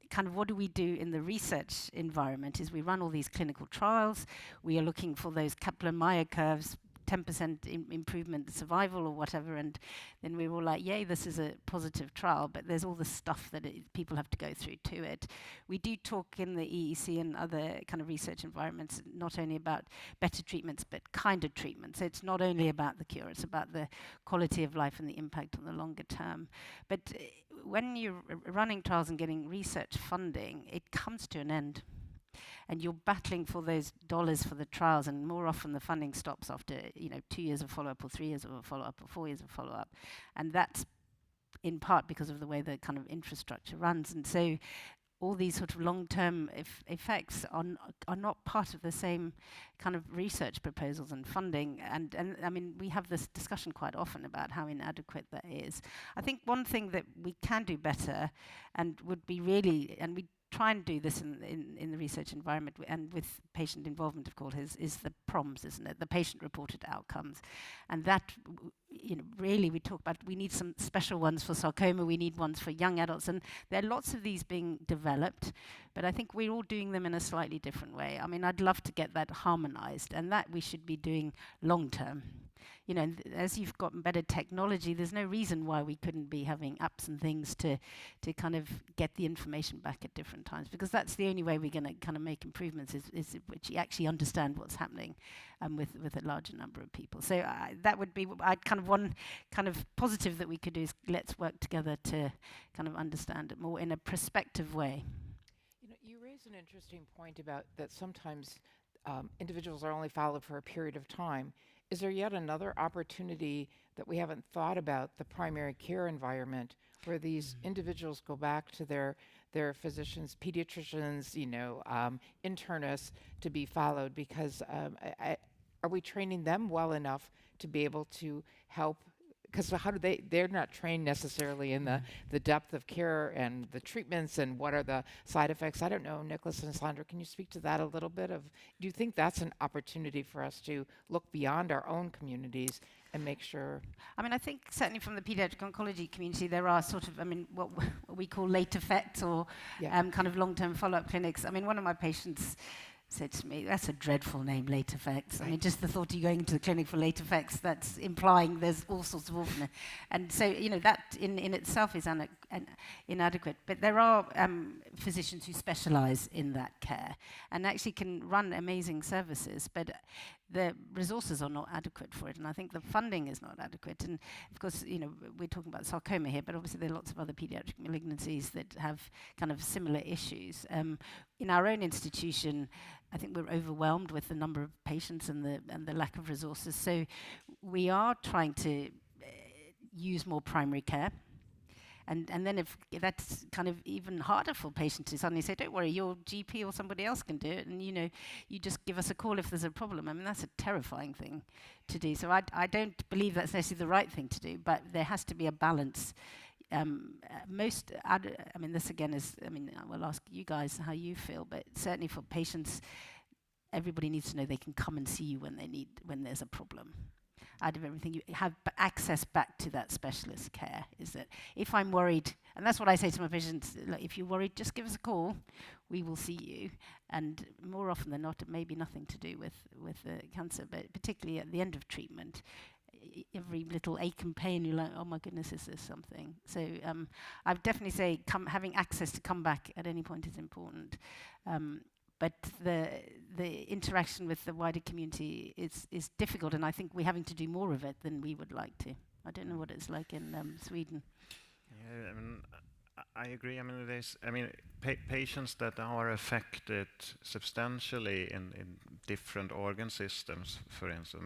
kind of what do we do in the research environment, is we run all these clinical trials. We are looking for those Kaplan-Meier curves, 10% improvement survival or whatever, and then we were like, yay, this is a positive trial, but there's all the stuff that people have to go through to it. We do talk in the EEC and other kind of research environments not only about better treatments, but kinder treatments. So it's not only about the cure, it's about the quality of life and the impact on the longer term. But when you're running trials and getting research funding, it comes to an end. And you're battling for those dollars for the trials, and more often the funding stops after 2 years of follow-up, or 3 years of follow-up, or 4 years of follow-up, and that's in part because of the way the kind of infrastructure runs. And so all these sort of long-term effects are not part of the same kind of research proposals and funding. And I mean, we have this discussion quite often about how inadequate that is. I think one thing that we can do better, and would be really, and we try and do this in the research environment and with patient involvement, of course, is the PROMs, isn't it? The patient-reported outcomes. And that, really we talk about, we need some special ones for sarcoma, we need ones for young adults, and there are lots of these being developed, but I think we're all doing them in a slightly different way. I mean, I'd love to get that harmonized, and that we should be doing long-term. you know, as you've gotten better technology, there's no reason why we couldn't be having apps and things to kind of get the information back at different times, because that's the only way we're going to kind of make improvements is which you actually understand what's happening with a larger number of people. So that would be one kind of positive that we could do is let's work together to kind of understand it more in a prospective way. You know, you raise an interesting point about that sometimes individuals are only followed for a period of time. Is there yet another opportunity that we haven't thought about, the primary care environment, where these individuals go back to their physicians, pediatricians, internists to be followed? Because are we training them well enough to be able to help? Because how do they're not trained necessarily in the depth of care and the treatments and what are the side effects. I don't know, Nikolas and Sandra, can you speak to that a little bit? Do you think that's an opportunity for us to look beyond our own communities and make sure? I mean, I think certainly from the pediatric oncology community, there are sort of, what we call late effects or kind of long-term follow-up clinics. I mean, one of my patients said to me, that's a dreadful name, late effects. Right. I mean, just the thought of you going into the clinic for late effects, that's implying there's all sorts of orphan. And so, that in itself is inadequate. But there are physicians who specialize in that care and actually can run amazing services, but the resources are not adequate for it. And I think the funding is not adequate. And of course, we're talking about sarcoma here, but obviously there are lots of other pediatric malignancies that have kind of similar issues. In our own institution, I think we're overwhelmed with the number of patients and the lack of resources. So we are trying to use more primary care. And then if that's kind of even harder for patients to suddenly say, don't worry, your GP or somebody else can do it, and you just give us a call if there's a problem. I mean, that's a terrifying thing to do. So I don't believe that's necessarily the right thing to do, but there has to be a balance. This again is, I will ask you guys how you feel, but certainly for patients, everybody needs to know they can come and see you when there's a problem. Out of everything, you have access back to that specialist care. Is that if I'm worried, and that's what I say to my patients, like, if you're worried, just give us a call, we will see you. And more often than not, it may be nothing to do with the cancer, but particularly at the end of treatment, every little ache and pain, you're like, oh my goodness, is this something? So I would definitely say having access to come back at any point is important. But the interaction with the wider community is difficult, and I think we're having to do more of it than we would like to. I don't know what it's like in Sweden. Yeah, I agree. Patients that are affected substantially in different organ systems, for instance,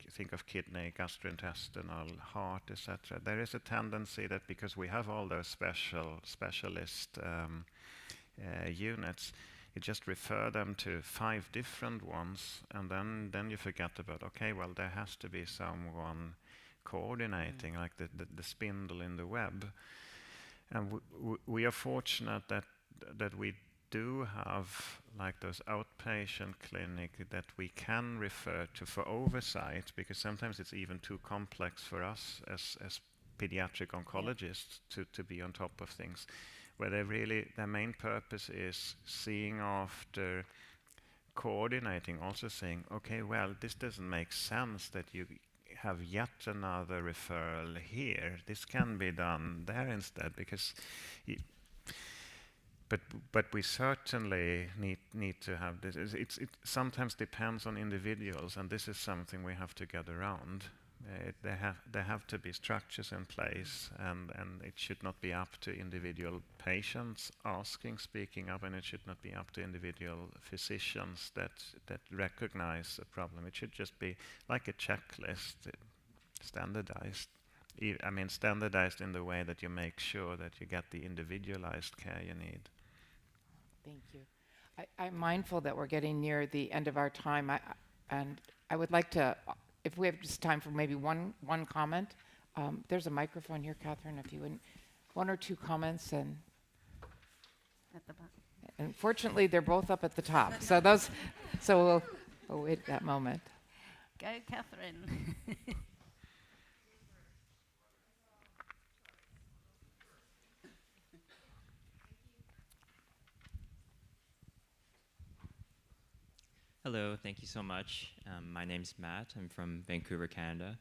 you think of kidney, gastrointestinal, heart, etc. There is a tendency that because we have all those specialist units, you just refer them to 5 different ones, and then you forget about, okay, well, there has to be someone coordinating, like the spindle in the web. And we are fortunate that we do have like those outpatient clinic that we can refer to for oversight, because sometimes it's even too complex for us as pediatric oncologists to be on top of things, where their main purpose is seeing after, coordinating, also saying, okay, well, this doesn't make sense that you have yet another referral here. This can be done there instead, because but we certainly need to have this. It sometimes depends on individuals, and this is something we have to get around. There have to be structures in place, and it should not be up to individual patients speaking up, and it should not be up to individual physicians that recognize a problem. It should just be like a checklist, standardized. Standardized in the way that you make sure that you get the individualized care you need. Thank you. I'm mindful that we're getting near the end of our time, and I would like to, if we have just time for maybe one comment. There's a microphone here, Catherine, if you wouldn't. 1 or 2 comments, and At the back. Unfortunately, they're both up at the top. So we'll wait that moment. Go, Catherine. Hello, thank you so much. My name's Matt. I'm from Vancouver, Canada.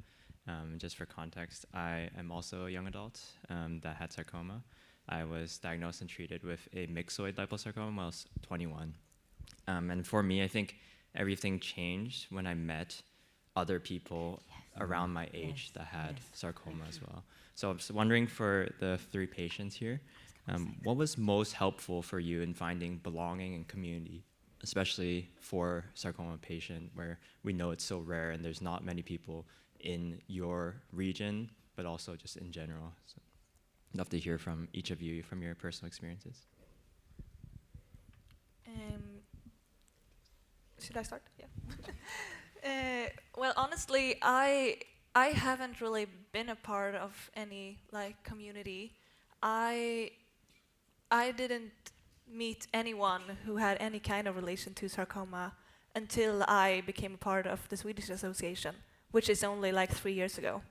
Just for context, I am also a young adult that had sarcoma. I was diagnosed and treated with a myxoid liposarcoma when I was 21. And for me, I think everything changed when I met other people around my age that had sarcoma as well. So I was wondering, for the 3 patients here, what was most helpful for you in finding belonging and community, especially for sarcoma patient, where we know it's so rare and there's not many people in your region, but also just in general. So I'd love to hear from each of you from your personal experiences. Should I start? Yeah. Well, honestly, I haven't really been a part of any like community. I didn't meet anyone who had any kind of relation to sarcoma until I became a part of the Swedish Association, which is only like 3 years ago.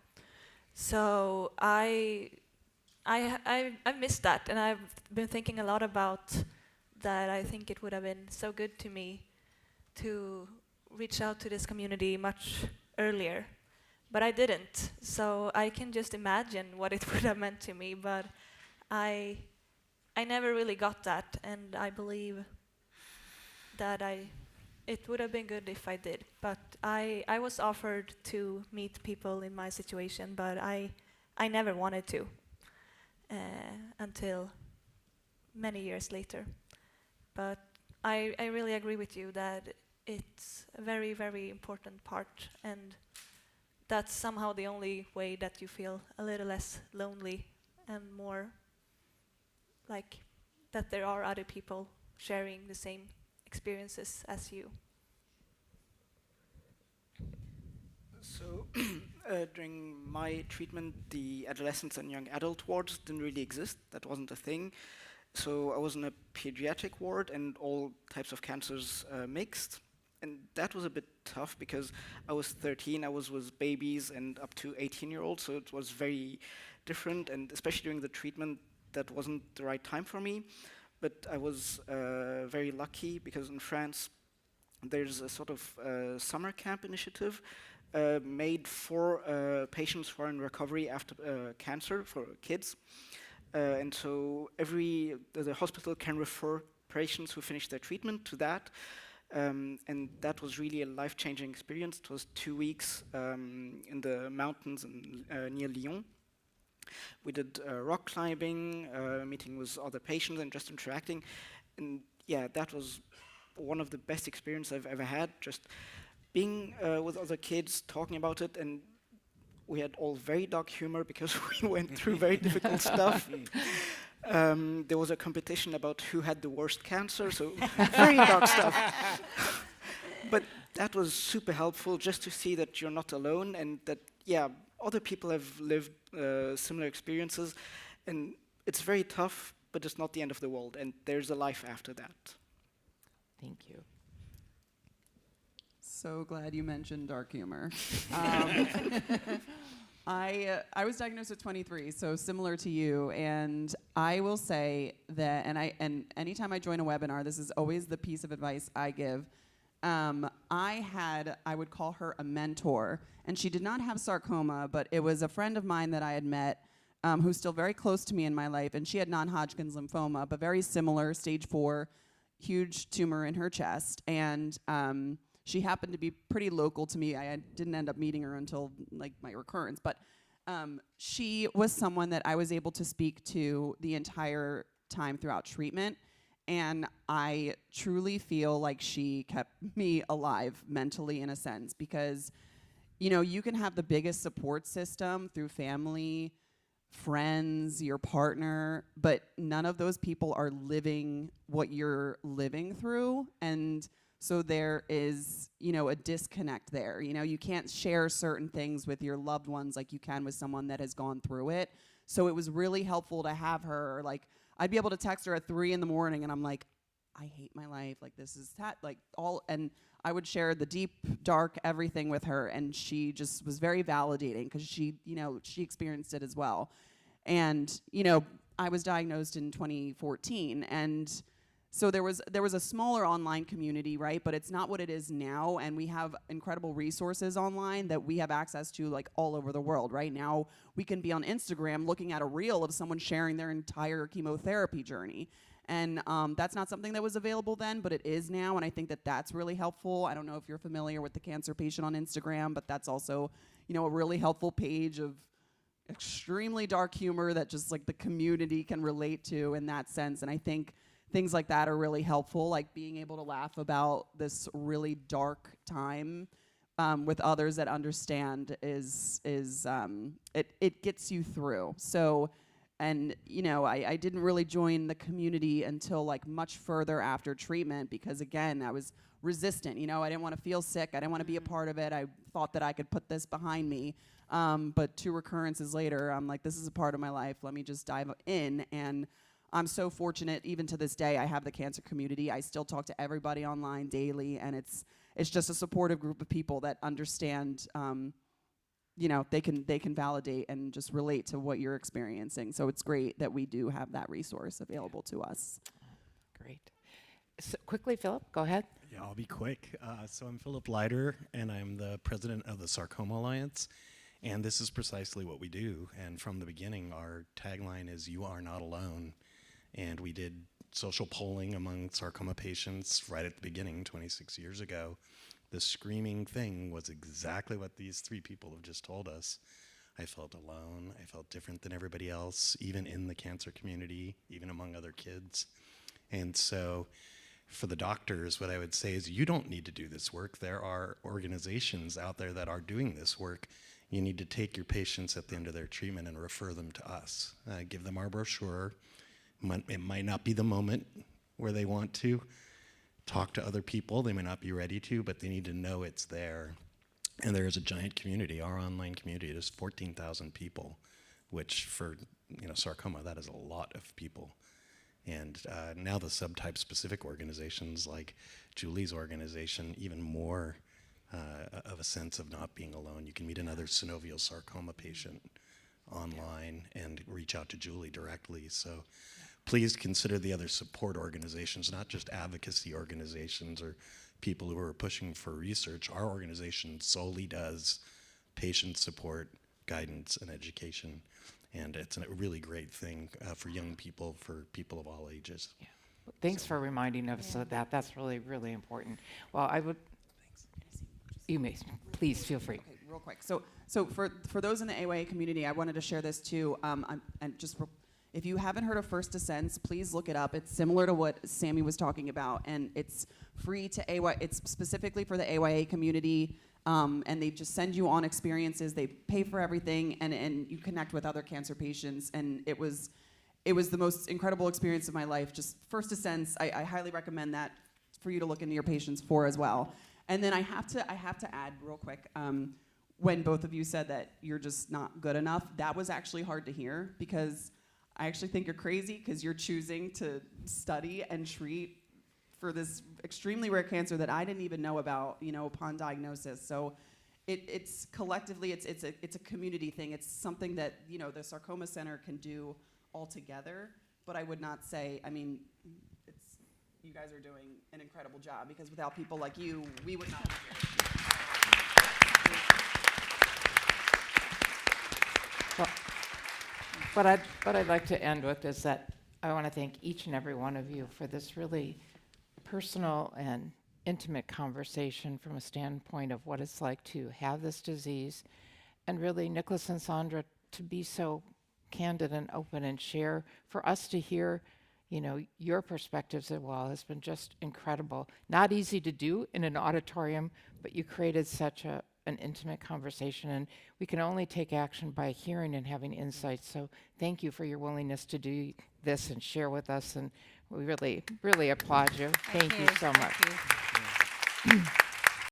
So I missed that, and I've been thinking a lot about that. I think it would have been so good to me to reach out to this community much earlier, but I didn't. So I can just imagine what it would have meant to me, but I never really got that, and I believe that it would have been good if I did. But I was offered to meet people in my situation, but I never wanted to until many years later. But I really agree with you that it's a very, very important part, and that's somehow the only way that you feel a little less lonely and more like that there are other people sharing the same experiences as you. So during my treatment, the adolescents and young adult wards didn't really exist. That wasn't a thing. So I was in a pediatric ward, and all types of cancers mixed. And that was a bit tough because I was 13, I was with babies and up to 18-year-olds, so it was very different, and especially during the treatment, that wasn't the right time for me. But I was very lucky because in France, there's a sort of summer camp initiative made for patients who are in recovery after cancer, for kids. And so the hospital can refer patients who finish their treatment to that. And that was really a life-changing experience. It was 2 weeks in the mountains near Lyon. We did rock climbing, meeting with other patients and just interacting. And yeah, that was one of the best experiences I've ever had, just being with other kids, talking about it. And we had all very dark humor because we went through very difficult stuff. There was a competition about who had the worst cancer, so very dark stuff. But that was super helpful, just to see that you're not alone, and that, yeah, other people have lived similar experiences, and it's very tough, but it's not the end of the world, and there's a life after that. Thank you. So glad you mentioned dark humor. I was diagnosed at 23, so similar to you, and I will say that, and anytime I join a webinar, this is always the piece of advice I give. I would call her a mentor, and she did not have sarcoma, but it was a friend of mine that I had met who's still very close to me in my life, and she had non-Hodgkin's lymphoma, but very similar, stage 4, huge tumor in her chest, and she happened to be pretty local to me. I didn't end up meeting her until like my recurrence, but she was someone that I was able to speak to the entire time throughout treatment, and I truly feel like she kept me alive mentally, in a sense, because you can have the biggest support system through family, friends, your partner, but none of those people are living what you're living through, and so there is, a disconnect there. You can't share certain things with your loved ones like you can with someone that has gone through it. So it was really helpful to have her. Like, I'd be able to text her at 3 in the morning, and I'm like, I hate my life. Like, this is and I would share the deep, dark, everything with her, and she just was very validating because she experienced it as well. And, I was diagnosed in 2014, and So there was a smaller online community, right? But it's not what it is now, and we have incredible resources online that we have access to like all over the world. Right now, we can be on Instagram looking at a reel of someone sharing their entire chemotherapy journey. And that's not something that was available then, but it is now, and I think that that's really helpful. I don't know if you're familiar with the Cancer Patient on Instagram, but that's also, you know, a really helpful page of extremely dark humor that just like the community can relate to in that sense. And I think things like that are really helpful, like being able to laugh about this really dark time with others that understand it gets you through. So, and you know, I didn't really join the community until like much further after treatment because again, I was resistant. You know, I didn't want to feel sick. I didn't want to be a part of it. I thought that I could put this behind me. But 2 recurrences later, I'm like, this is a part of my life. Let me just dive in. And I'm so fortunate, even to this day, I have the cancer community. I still talk to everybody online daily, and it's just a supportive group of people that understand, you know, they can validate and just relate to what you're experiencing. So it's great that we do have that resource available to us. Great. So quickly, Philip, go ahead. Yeah, I'll be quick. So I'm Philip Leiter, and I'm the president of the Sarcoma Alliance. And this is precisely what we do. And from the beginning, our tagline is, "You are not alone." And we did social polling among sarcoma patients right at the beginning, 26 years ago. The screaming thing was exactly what these 3 people have just told us. I felt alone. I felt different than everybody else, even in the cancer community, even among other kids. And so for the doctors, what I would say is you don't need to do this work. There are organizations out there that are doing this work. You need to take your patients at the end of their treatment and refer them to us. Give them our brochure. It might not be the moment where they want to talk to other people. They may not be ready to, but they need to know it's there. And there is a giant community, our online community. There's 14,000 people, which for sarcoma, that is a lot of people. And now the subtype-specific organizations like Julie's organization, even more of a sense of not being alone. You can meet another synovial sarcoma patient online and reach out to Julie directly. So please consider the other support organizations, not just advocacy organizations or people who are pushing for research. Our organization solely does patient support, guidance, and education. And it's a really great thing for young people, for people of all ages. Yeah. Thanks for reminding us of that. That's really, really important. Well, I would... You may, please feel free. Okay, real quick. So for those in the AYA community, I wanted to share this too. And just if you haven't heard of First Descents, please look it up. It's similar to what Sami was talking about, and it's free to AYA. It's specifically for the AYA community, and they just send you on experiences. They pay for everything, and you connect with other cancer patients. And it was the most incredible experience of my life. Just First Descents, I highly recommend that for you to look into your patients for as well. And then I have to add real quick, when both of you said that you're just not good enough, that was actually hard to hear because I actually think you're crazy because you're choosing to study and treat for this extremely rare cancer that I didn't even know about, upon diagnosis. So it's collectively, it's a community thing. It's something that, the Sarcoma Center can do all together, but I would not say, you guys are doing an incredible job because without people like you, we would not be here. Well, what I'd like to end with is that I want to thank each and every one of you for this really personal and intimate conversation from a standpoint of what it's like to have this disease, and really Nikolas and Sandra to be so candid and open and share, for us to hear your perspectives as well has been just incredible. Not easy to do in an auditorium, but you created such an intimate conversation, and we can only take action by hearing and having insights. So thank you for your willingness to do this and share with us, and we really, really applaud you. Thank you so much. Thank you.